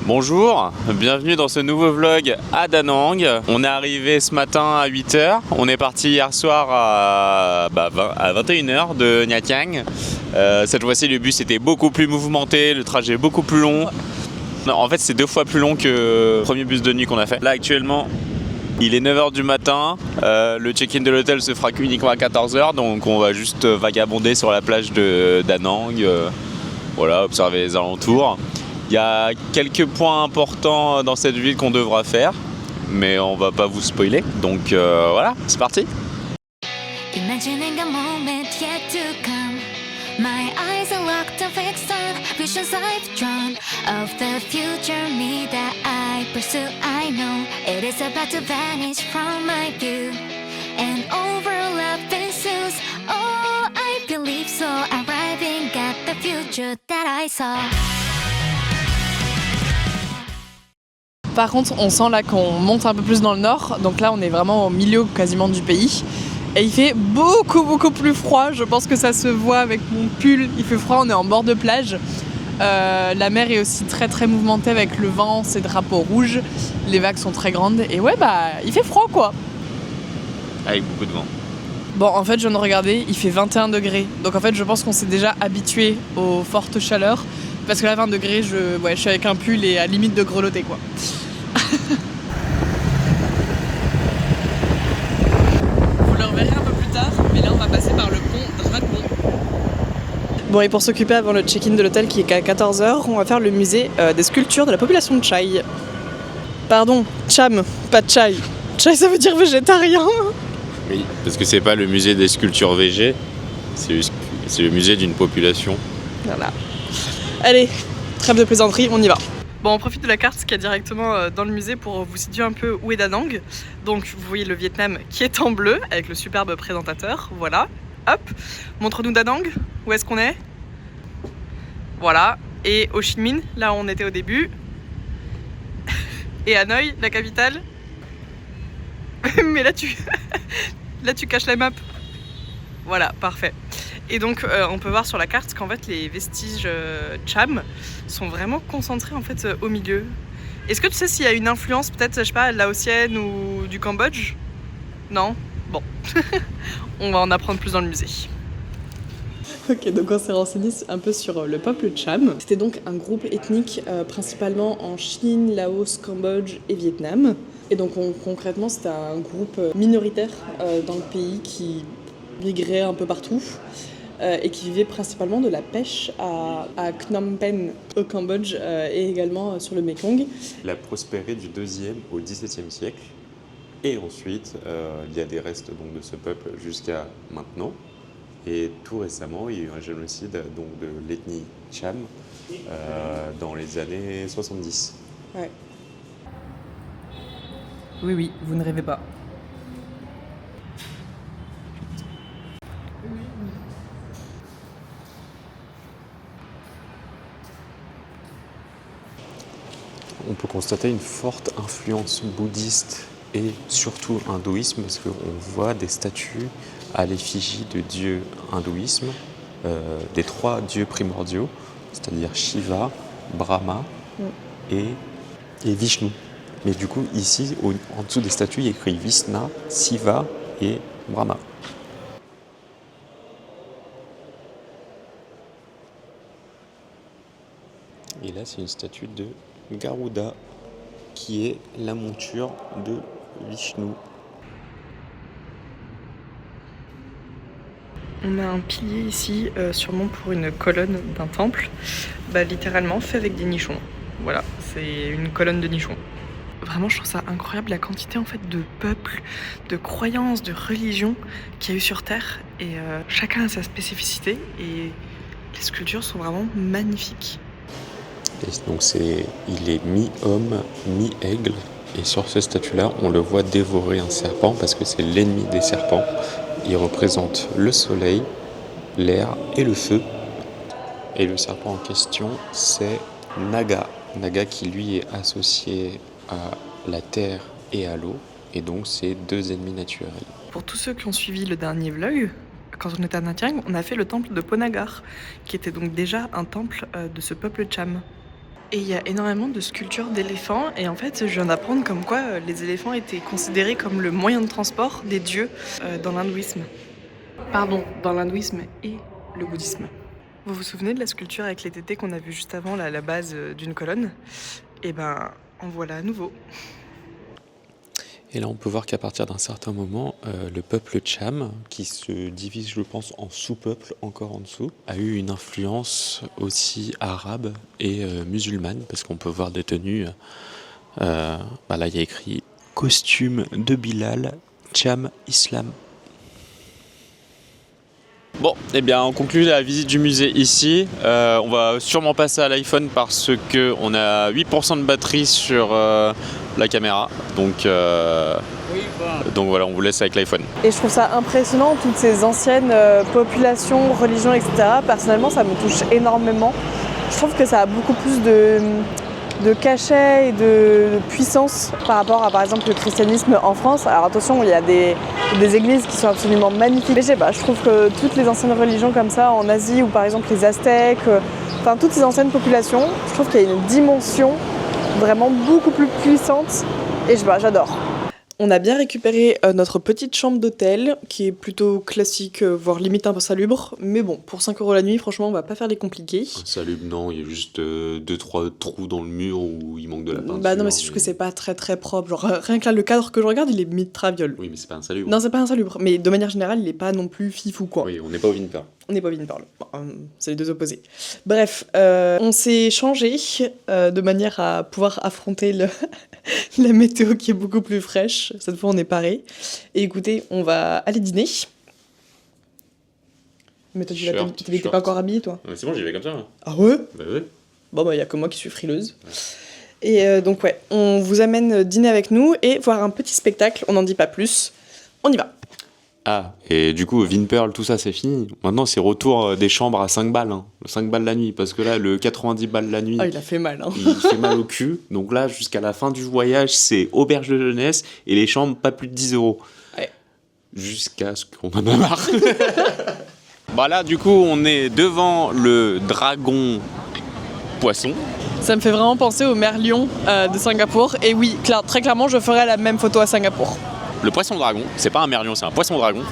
Bonjour, bienvenue dans ce nouveau vlog à Da Nang. On est arrivé ce matin à 8h, on est parti hier soir à 21h de Nha Trang. Cette fois-ci le bus était beaucoup plus mouvementé, le trajet beaucoup plus long. En fait c'est 2 fois plus long que le premier bus de nuit qu'on a fait. Là actuellement il est 9h du matin, le check-in de l'hôtel se fera uniquement à 14h, donc on va juste vagabonder sur la plage de Da Nang, voilà, observer les alentours. Il y a quelques points importants dans cette ville qu'on devra faire, mais on va pas vous spoiler, donc voilà, c'est parti. Imagining a moment yet to come. My eyes are locked and fixed on visions I've drawn of the future me that I pursue. I know it is about to vanish from my view and overlap ensues. Oh, I believe so, arriving at the future that I saw. Par contre, on sent là qu'on monte un peu plus dans le nord, donc là on est vraiment au milieu quasiment du pays. Et il fait beaucoup plus froid, je pense que ça se voit avec mon pull, il fait froid, on est en bord de plage. La mer est aussi très mouvementée avec le vent, ses drapeaux rouges, les vagues sont très grandes et ouais il fait froid quoi. Avec beaucoup de vent. Bon en fait je viens de regarder, il fait 21 degrés, donc en fait je pense qu'on s'est déjà habitué aux fortes chaleurs. Parce que là 20 degrés, je suis avec un pull et à limite de grelotter quoi. Vous le reverrez un peu plus tard, mais là on va passer par le pont Dragon. Bon et pour s'occuper avant le check-in de l'hôtel qui est qu'à 14h, on va faire le musée des sculptures de la population de Chai. Pardon, Cham, pas Chai. Chai ça veut dire végétarien. Oui, parce que c'est pas le musée des sculptures végé, c'est le musée d'une population. Voilà. Allez, trêve de plaisanterie, on y va. Bon, on profite de la carte qui est directement dans le musée pour vous situer un peu où est Da Nang. Donc, vous voyez le Vietnam qui est en bleu avec le superbe présentateur. Voilà, hop. Montre-nous Da Nang, où est-ce qu'on est? Voilà. Et Ho Chi Minh, là où on était au début. Et Hanoï, la capitale. Mais là, tu caches la map. Voilà, parfait. Et donc on peut voir sur la carte qu'en fait les vestiges Cham sont vraiment concentrés en fait au milieu. Est-ce que tu sais s'il y a une influence peut-être, je sais pas, laotienne ou du Cambodge? Non? Bon. On va en apprendre plus dans le musée. Ok, donc on s'est renseigné un peu sur le peuple Cham. C'était donc un groupe ethnique principalement en Chine, Laos, Cambodge et Vietnam. Et donc concrètement c'était un groupe minoritaire dans le pays qui migrait un peu partout. Et qui vivait principalement de la pêche à Phnom Penh au Cambodge et également sur le Mekong. Il a prospéré du 2e au 17e siècle et ensuite il y a des restes donc, de ce peuple jusqu'à maintenant et tout récemment il y a eu un génocide donc, de l'ethnie Cham dans les années 70. Ouais. Oui, vous ne rêvez pas. On peut constater une forte influence bouddhiste et surtout hindouisme parce qu'on voit des statues à l'effigie de dieux hindouisme, des 3 dieux primordiaux, c'est-à-dire Shiva, Brahma et Vishnu. Mais du coup ici, en dessous des statues, il y a écrit Vishna, Shiva et Brahma. Et là, c'est une statue de Garuda, qui est la monture de Vishnu. On a un pilier ici, sûrement pour une colonne d'un temple, littéralement fait avec des nichons. Voilà, c'est une colonne de nichons. Vraiment, je trouve ça incroyable la quantité en fait de peuples, de croyances, de religions qu'il y a eu sur Terre. Et chacun a sa spécificité et les sculptures sont vraiment magnifiques. Et donc il est mi-homme, mi-aigle. Et sur cette statue-là, on le voit dévorer un serpent parce que c'est l'ennemi des serpents. Il représente le soleil, l'air et le feu. Et le serpent en question, c'est Naga. Naga qui lui est associé à la terre et à l'eau. Et donc c'est 2 ennemis naturels. Pour tous ceux qui ont suivi le dernier vlog, quand on était à Nha Trang, on a fait le temple de Ponagar, qui était donc déjà un temple de ce peuple Cham. Et il y a énormément de sculptures d'éléphants. Et en fait, je viens d'apprendre comme quoi les éléphants étaient considérés comme le moyen de transport des dieux dans l'hindouisme. Pardon, dans l'hindouisme et le bouddhisme. Vous vous souvenez de la sculpture avec les tétés qu'on a vu juste avant, là, à la base d'une colonne? Et ben, en voilà à nouveau. Et là, on peut voir qu'à partir d'un certain moment, le peuple Cham, qui se divise, je pense, en sous-peuples encore en dessous, a eu une influence aussi arabe et musulmane, parce qu'on peut voir des tenues. Là, il y a écrit « Costume de Bilal, Cham Islam ». Bon, eh bien, on conclut la visite du musée ici. On va sûrement passer à l'iPhone parce qu'on a 8% de batterie sur la caméra. Donc voilà, on vous laisse avec l'iPhone. Et je trouve ça impressionnant, toutes ces anciennes populations, religions, etc. Personnellement, ça me touche énormément. Je trouve que ça a beaucoup plus de cachet et de puissance par rapport à, par exemple, le christianisme en France. Alors attention, il y a des églises qui sont absolument magnifiques. Mais je sais pas, je trouve que toutes les anciennes religions comme ça, en Asie, ou par exemple les Aztèques, enfin toutes ces anciennes populations, je trouve qu'il y a une dimension vraiment beaucoup plus puissante. Et je sais pas, j'adore. On a bien récupéré notre petite chambre d'hôtel, qui est plutôt classique, voire limite un peu salubre. Mais bon, pour 5 € la nuit, franchement, on va pas faire les compliqués. Salubre, non, il y a juste 2-3 trous dans le mur où il manque de la peinture. Bah non, mais c'est juste que c'est pas très très propre. Genre, rien que là, le cadre que je regarde, il est mi-traviole. Oui, mais c'est pas un salubre. Non, c'est pas un salubre. Mais de manière générale, il est pas non plus fifou, quoi. Oui, on n'est pas au Vinpearl. On n'est pas Vinpearl. Bon, c'est les deux opposés. Bref, on s'est changé de manière à pouvoir affronter la météo qui est beaucoup plus fraîche. Cette fois, on est paré. Et écoutez, on va aller dîner. Mais toi, tu n'étais pas encore habillé, toi? C'est bon, j'y vais comme ça. Ah ouais? Bah ouais. Bon, bah, il y a que moi qui suis frileuse. Ouais. Et donc, ouais, on vous amène dîner avec nous et voir un petit spectacle. On n'en dit pas plus. On y va. Ah, et du coup, Vinpearl, tout ça, c'est fini. Maintenant, c'est retour des chambres à 5 balles. Hein. 5 balles la nuit, parce que là, le 90 balles la nuit... Ah, il a fait mal. Hein. Il fait mal au cul. Donc là, jusqu'à la fin du voyage, c'est auberge de jeunesse et les chambres, pas plus de 10 €. Ouais. Jusqu'à ce qu'on en a marre. Bah là, du coup, on est devant le dragon poisson. Ça me fait vraiment penser au merlion de Singapour. Et oui, très clairement, je ferai la même photo à Singapour. Le poisson dragon, c'est pas un merlion, c'est un poisson dragon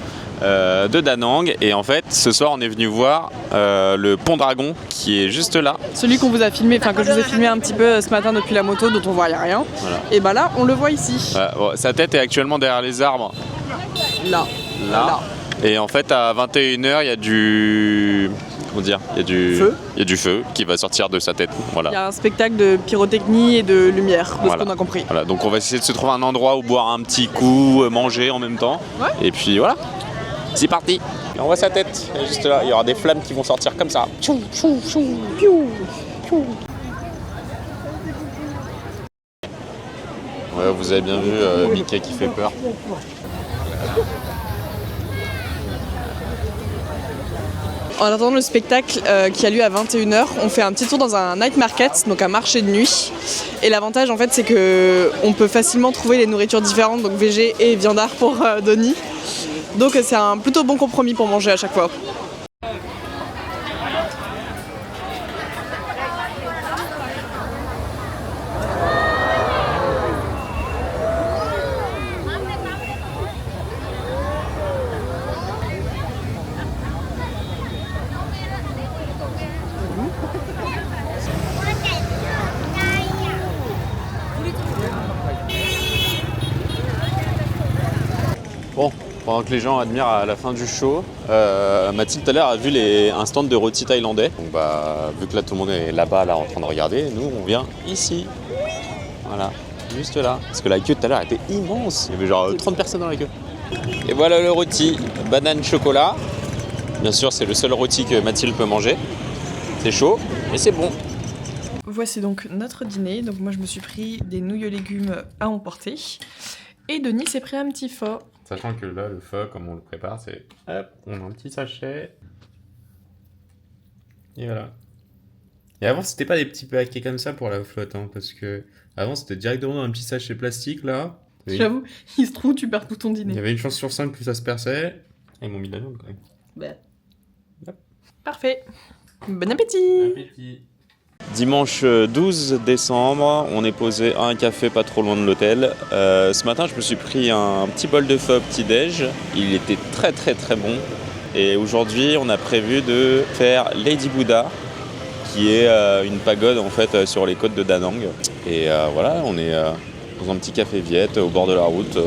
de Da Nang. Et en fait, ce soir, on est venu voir le pont dragon qui est juste là. Celui qu'on vous a filmé, enfin que je vous ai filmé un petit peu ce matin depuis la moto, dont on voyait rien. Voilà. Et bah là, on le voit ici. Bon, sa tête est actuellement derrière les arbres. Là. Et en fait, à 21h, il y a du... Comment dire? Il y a du feu. Il y a du feu qui va sortir de sa tête. Voilà. Il y a un spectacle de pyrotechnie et de lumière, de ce qu'on a compris. Voilà, donc on va essayer de se trouver un endroit où boire un petit coup, manger en même temps. Ouais. Et puis voilà, c'est parti. Et on voit sa tête, juste là. Il y aura des flammes qui vont sortir comme ça. Tchou, tchou, tchou, piou, piou. Ouais, vous avez bien vu Mickey qui fait peur. En attendant le spectacle qui a lieu à 21h, on fait un petit tour dans un night market, donc un marché de nuit. Et l'avantage en fait c'est qu'on peut facilement trouver les nourritures différentes, donc végé et viandard pour Denis. Donc c'est un plutôt bon compromis pour manger à chaque fois. Bon, pendant que les gens admirent à la fin du show, Mathilde tout à l'heure a vu un stand de rôti thaïlandais. Donc bah, vu que là tout le monde est là-bas là en train de regarder, nous on vient ici. Voilà, juste là. Parce que la queue tout à l'heure était immense. Il y avait genre 30 personnes dans la queue. Et voilà le rôti, banane chocolat. Bien sûr, c'est le seul rôti que Mathilde peut manger. C'est chaud, mais c'est bon. Voici donc notre dîner. Donc moi je me suis pris des nouilles aux légumes à emporter. Et Denis s'est pris un petit pho. Sachant que là, le pho, comme on le prépare, c'est... Hop, on a un petit sachet. Et voilà. Et avant, c'était pas des petits paquets comme ça pour la flotte, hein, parce que... Avant, c'était directement dans un petit sachet plastique, là. Oui. J'avoue, il se trouve, tu perds tout ton dîner. Il y avait une chance sur 5 que ça se perçait. Et ils m'ont mis de la viande, quand même. Bah. Hop. Parfait. Bon appétit. Bon appétit. Dimanche 12 décembre, on est posé à un café pas trop loin de l'hôtel. Ce matin, je me suis pris un petit bol de pho petit-déj. Il était très très très bon. Et aujourd'hui, on a prévu de faire Lady Buddha, qui est une pagode en fait sur les côtes de Da Nang. Et voilà, on est dans un petit café viet au bord de la route.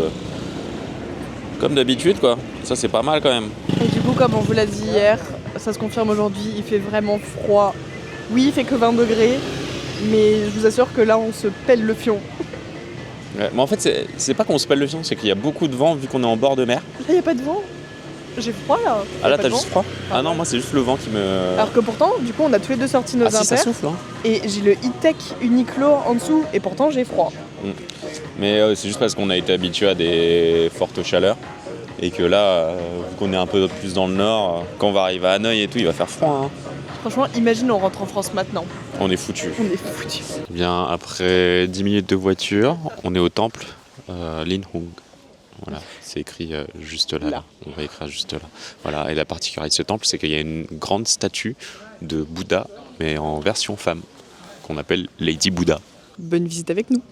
Comme d'habitude quoi. Ça c'est pas mal quand même. Et du coup, comme on vous l'a dit hier, ça se confirme aujourd'hui, il fait vraiment froid. Oui, il fait que 20 degrés, mais je vous assure que là, on se pèle le fion. Ouais, mais en fait, c'est pas qu'on se pèle le fion, c'est qu'il y a beaucoup de vent vu qu'on est en bord de mer. Là, il n'y a pas de vent. J'ai froid là. Ah là, t'as juste froid? Ah non, moi c'est juste le vent qui me... Alors que pourtant, du coup, on a tous les deux sorti nos si, ça impairs. souffle, hein. Et j'ai le E-Tech Uniqlo en dessous, et pourtant j'ai froid. Mais c'est juste parce qu'on a été habitué à des fortes chaleurs. Et que là, vu qu'on est un peu plus dans le nord, quand on va arriver à Hanoï et tout, il va faire froid. Hein. Franchement, imagine on rentre en France maintenant. On est foutus. On est foutus. Bien, après 10 minutes de voiture, on est au temple Linh Hung. Voilà, c'est écrit juste là. On va écrire juste là. Voilà, et la particularité de ce temple, c'est qu'il y a une grande statue de Bouddha, mais en version femme, qu'on appelle Lady Buddha. Bonne visite avec nous.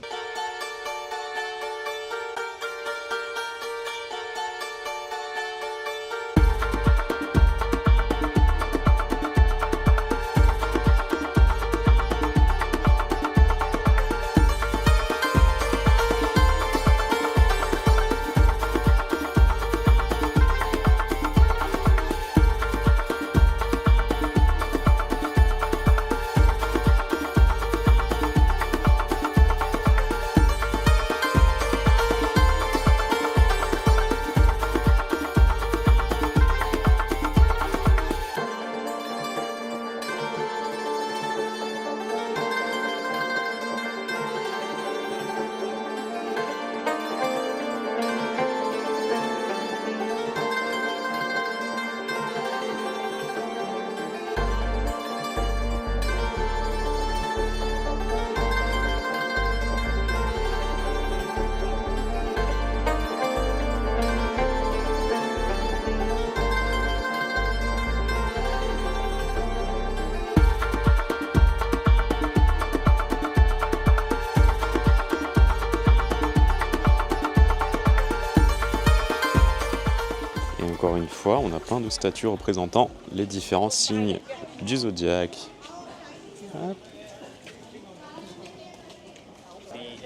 Encore une fois, on a plein de statues représentant les différents signes du zodiaque. Hop.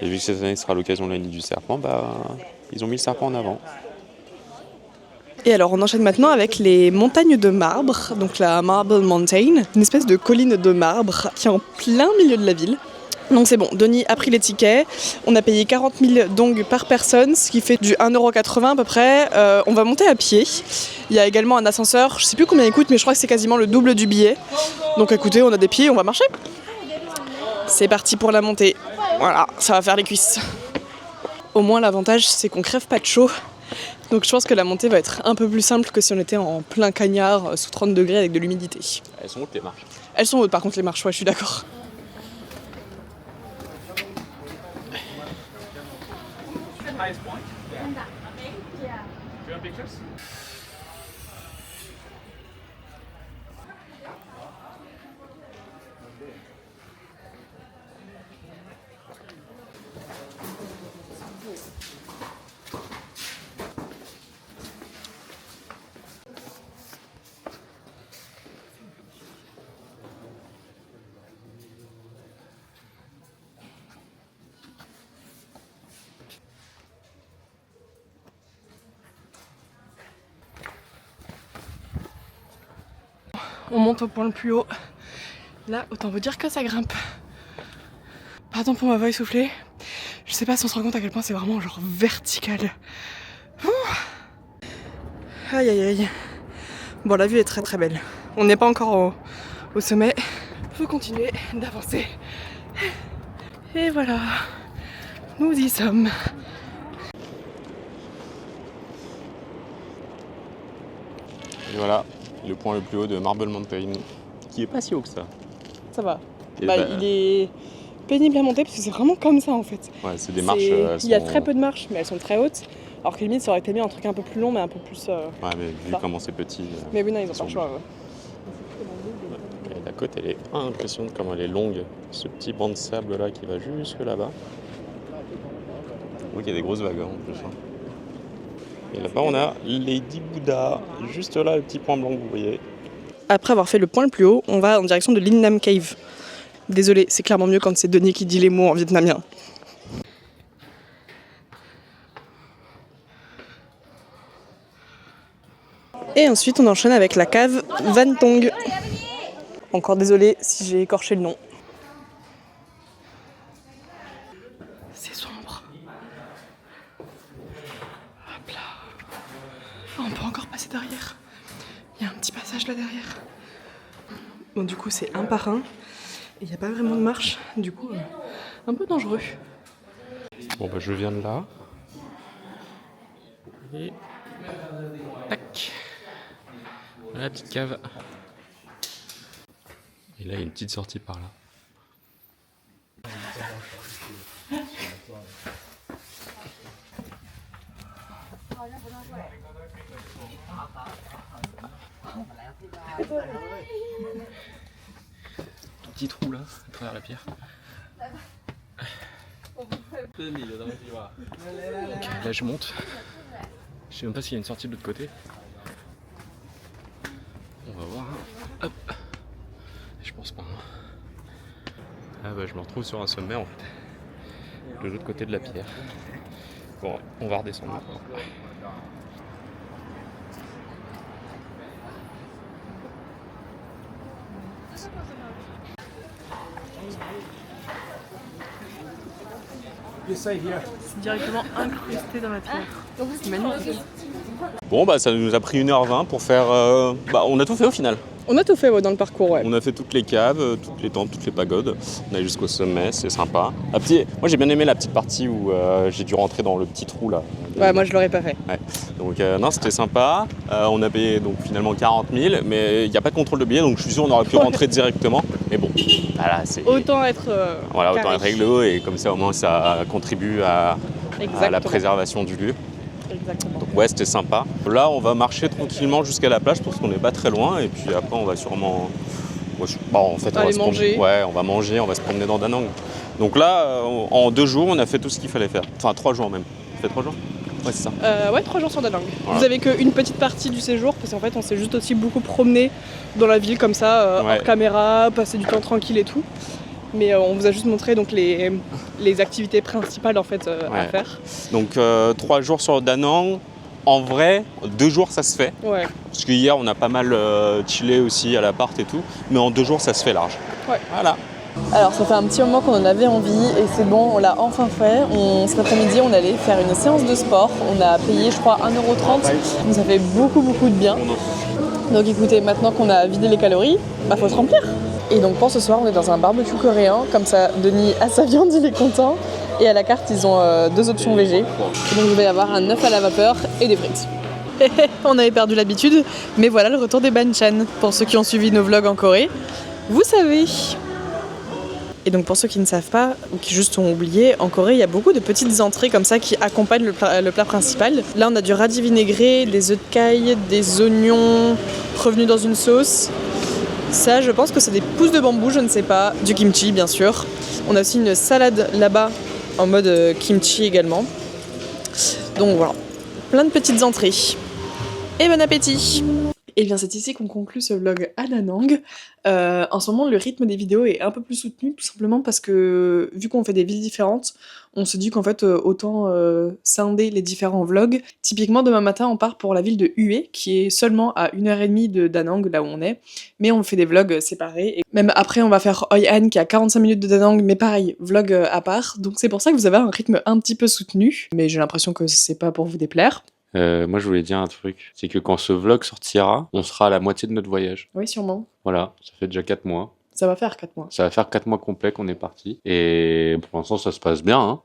Et vu que cette année sera l'occasion de la nuit du serpent, ils ont mis le serpent en avant. Et alors on enchaîne maintenant avec les montagnes de marbre, donc la Marble Mountain, une espèce de colline de marbre qui est en plein milieu de la ville. Donc c'est bon, Denis a pris les tickets, on a payé 40 000 dong par personne, ce qui fait du 1,80€ à peu près. On va monter à pied, il y a également un ascenseur, je sais plus combien il coûte mais je crois que c'est quasiment le double du billet. Donc écoutez, on a des pieds, on va marcher. C'est parti pour la montée, voilà, ça va faire les cuisses. Au moins l'avantage c'est qu'on crève pas de chaud. Donc je pense que la montée va être un peu plus simple que si on était en plein cagnard sous 30 degrés avec de l'humidité. Elles sont hautes les marches. Elles sont hautes par contre les marches, ouais je suis d'accord. On monte au point le plus haut. Là, autant vous dire que ça grimpe. Pardon pour ma voix essoufflée. Je sais pas si on se rend compte à quel point c'est vraiment genre vertical. Aïe aïe aïe. Bon, la vue est très très belle. On n'est pas encore au sommet. Faut continuer d'avancer. Et voilà. Nous y sommes. Et voilà, le point le plus haut de Marble Mountain, qui est pas si haut que ça. Ça va. Et Il est pénible à monter parce que c'est vraiment comme ça en fait. Ouais, c'est des marches. Il y a très peu de marches, mais elles sont très hautes. Alors que limite, ça aurait été bien un truc un peu plus long, mais un peu plus. Ouais, mais vu comment c'est petit. Mais oui, non, ils ont pas le choix. Ouais. Et la côte, elle est impressionnante comme elle est longue. Ce petit banc de sable là qui va jusque là-bas. Oui, il y a des grosses vagues en plus. Et là-bas, on a Lady Buddha. Juste là, le petit point blanc que vous voyez. Après avoir fait le point le plus haut, on va en direction de Linh Nam Cave. Désolé, c'est clairement mieux quand c'est Denis qui dit les mots en vietnamien. Et ensuite, on enchaîne avec la cave Van Tong. Encore désolé si j'ai écorché le nom. C'est sombre. Hop là. Oh, on peut encore passer derrière. Il y a un petit passage là derrière. Bon, du coup, c'est un par un. Et il n'y a pas vraiment de marche. Du coup, un peu dangereux. Bon, bah, je viens de là. Et. Tac. La petite cave. Et là, il y a une petite sortie par là. Petit trou là, à travers la pierre. Ok, là je monte. Je sais même pas s'il y a une sortie de l'autre côté. On va voir. Hop. Je pense pas. Ah bah je me retrouve sur un sommet en fait. De l'autre côté de la pierre. Bon, on va redescendre maintenant. C'est directement incrusté dans la pierre. C'est magnifique. Bon bah ça nous a pris 1h20 pour faire... on a tout fait au final. On a tout fait dans le parcours, ouais. On a fait toutes les caves, toutes les tentes, toutes les pagodes. On est allé jusqu'au sommet, c'est sympa. Moi j'ai bien aimé la petite partie où j'ai dû rentrer dans le petit trou là. Ouais, moi je l'aurais pas fait. Ouais. Donc non, c'était sympa. On a payé donc finalement 40 000, mais il n'y a pas de contrôle de billets, donc je suis sûr on aurait pu rentrer directement. Mais bon, voilà, c'est... Autant être Voilà, autant carré. être réglo et comme ça au moins ça contribue à la préservation du lieu. Exactement. Donc ouais, c'était sympa. Là, on va marcher tranquillement jusqu'à la plage parce qu'on n'est pas très loin et puis après on va sûrement... en fait, Aller manger. Ouais, on va manger, on va se promener dans Da Nang. Donc là, en 2 jours, on a fait tout ce qu'il fallait faire. Enfin, 3 jours même. Ça fait 3 jours ? Ouais, c'est ça. Ouais, 3 jours sur Da Nang. Voilà. Vous avez qu'une petite partie du séjour parce qu'en fait on s'est juste aussi beaucoup promené dans la ville comme ça, Ouais. hors caméra, passer du temps tranquille et tout. Mais on vous a juste montré donc les activités principales en fait à Ouais. faire. Donc 3 jours sur Da Nang. En vrai, 2 jours ça se fait. Ouais. Parce qu'hier on a pas mal chillé aussi à l'appart et tout. Mais en 2 jours ça se fait large. Ouais. Voilà. Alors ça fait un petit moment qu'on en avait envie et c'est bon, on l'a enfin fait. Cet après-midi on allait faire une séance de sport. On a payé je crois 1,30 €. Donc ça fait beaucoup de bien. Donc écoutez, maintenant qu'on a vidé les calories, bah faut se remplir. Et donc pour ce soir on est dans un barbecue coréen. Comme ça Denis a sa viande, il est content. Et à la carte ils ont 2 options végé. Et donc il va y avoir un œuf à la vapeur et des frites. On avait perdu l'habitude, mais voilà le retour des banchan. Pour ceux qui ont suivi nos vlogs en Corée, vous savez. Et donc pour ceux qui ne savent pas ou qui juste ont oublié, en Corée il y a beaucoup de petites entrées comme ça qui accompagnent le plat principal. Là on a du radis vinaigré, des œufs de caille, des oignons revenus dans une sauce. Ça je pense que c'est des pousses de bambou, je ne sais pas. Du kimchi bien sûr. On a aussi une salade là-bas en mode kimchi également. Donc voilà, plein de petites entrées. Et bon appétit! Et bien c'est ici qu'on conclut ce vlog à Da Nang. En ce moment le rythme des vidéos est un peu plus soutenu tout simplement parce que vu qu'on fait des villes différentes, on se dit qu'en fait autant scinder les différents vlogs. Typiquement demain matin on part pour la ville de Hue qui est seulement à 1h30 de Da Nang là où on est, mais on fait des vlogs séparés. Et même après on va faire Hoi An qui est à 45 minutes de Da Nang, mais pareil, vlog à part. Donc c'est pour ça que vous avez un rythme un petit peu soutenu, mais j'ai l'impression que c'est pas pour vous déplaire. Moi je voulais dire un truc, c'est que quand ce vlog sortira, on sera à la moitié de notre voyage. Oui sûrement. Voilà, ça fait déjà 4 mois. Ça va faire 4 mois. Ça va faire 4 mois complets qu'on est parti. Et pour l'instant ça se passe bien. Hein.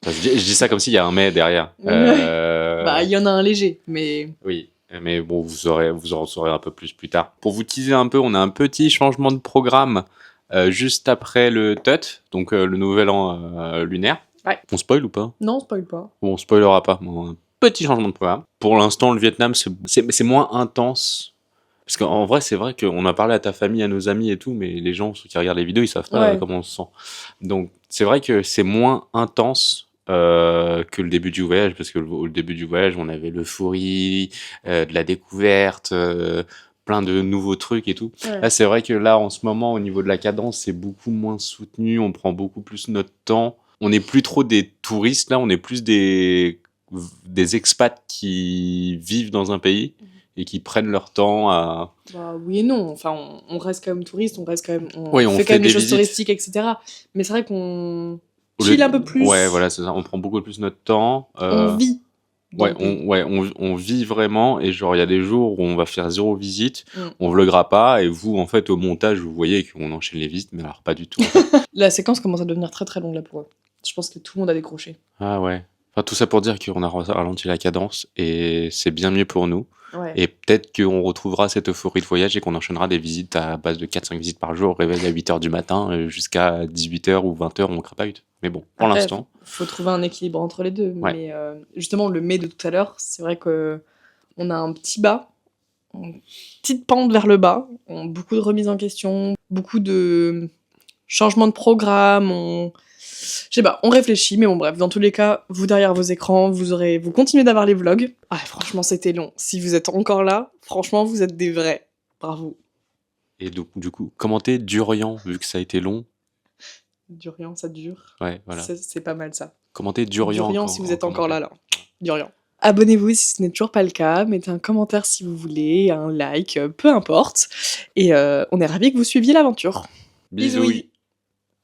Enfin, je dis ça comme s'il y a un mais derrière. Bah il y en a un léger, mais... Oui, mais bon, vous en saurez un peu plus tard. Pour vous teaser un peu, on a un petit changement de programme juste après le TUT, donc le nouvel an lunaire. Ouais. On spoil ou pas? Non, spoil pas. Bon, on spoilera pas. Bon, un petit changement de programme. Pour l'instant, le Vietnam, c'est moins intense Parce qu'en vrai, c'est vrai qu'on a parlé à ta famille, à nos amis et tout, mais les gens, ceux qui regardent les vidéos, ils savent pas Ouais. comment on se sent. Donc, c'est vrai que c'est moins intense que le début du voyage, parce que au début du voyage, on avait l'euphorie, de la découverte, plein de nouveaux trucs et tout. Ouais. Là, c'est vrai que là, en ce moment, au niveau de la cadence, c'est beaucoup moins soutenu, on prend beaucoup plus notre temps. On n'est plus trop des touristes, là, on est plus des expats qui vivent dans un pays et qui prennent leur temps à... Bah, oui et non, enfin on reste quand même touriste, on reste quand même, Oui, on fait quand fait même des des choses visites. touristiques, etc. Mais c'est vrai qu'on Au chill lieu- un peu plus, Ouais, voilà, c'est ça. On prend beaucoup plus notre temps. on vit dans Ouais, le pays. on vit vraiment. Et genre, il y a des jours où on va faire 0 visite. Mm. On vloguera pas. Et vous, en fait, au montage, vous voyez qu'on enchaîne les visites. Mais alors, pas du tout. La séquence commence à devenir très très longue là pour eux. Je pense que tout le monde a décroché. Ah ouais. Enfin, tout ça pour dire qu'on a ralenti la cadence. Et c'est bien mieux pour nous. Ouais. Et peut-être qu'on retrouvera cette euphorie de voyage et qu'on enchaînera des visites à base de 4-5 visites par jour, au réveil à 8h du matin, jusqu'à 18h ou 20h, on crapahute. Mais bon, pour Après, l'instant... faut trouver un équilibre entre les deux. Ouais. Mais justement, le mais de tout à l'heure, c'est vrai que on a un petit bas, une petite pente vers le bas, beaucoup de remises en question, beaucoup de changements de programme. Je sais pas, on réfléchit, mais bon, bref, dans tous les cas, vous derrière vos écrans, vous continuez d'avoir les vlogs. Ah, franchement, c'était long. Si vous êtes encore là, franchement, vous êtes des vrais. Bravo. Et donc, du coup, commentez Durian, vu que ça a été long. Durian, ça dure. Ouais, voilà. C'est pas mal ça. Commentez Durian. Durian, si vous êtes encore là. Durian. Abonnez-vous si ce n'est toujours pas le cas, mettez un commentaire si vous voulez, un like, peu importe. Et on est ravis que vous suiviez l'aventure. Bisous.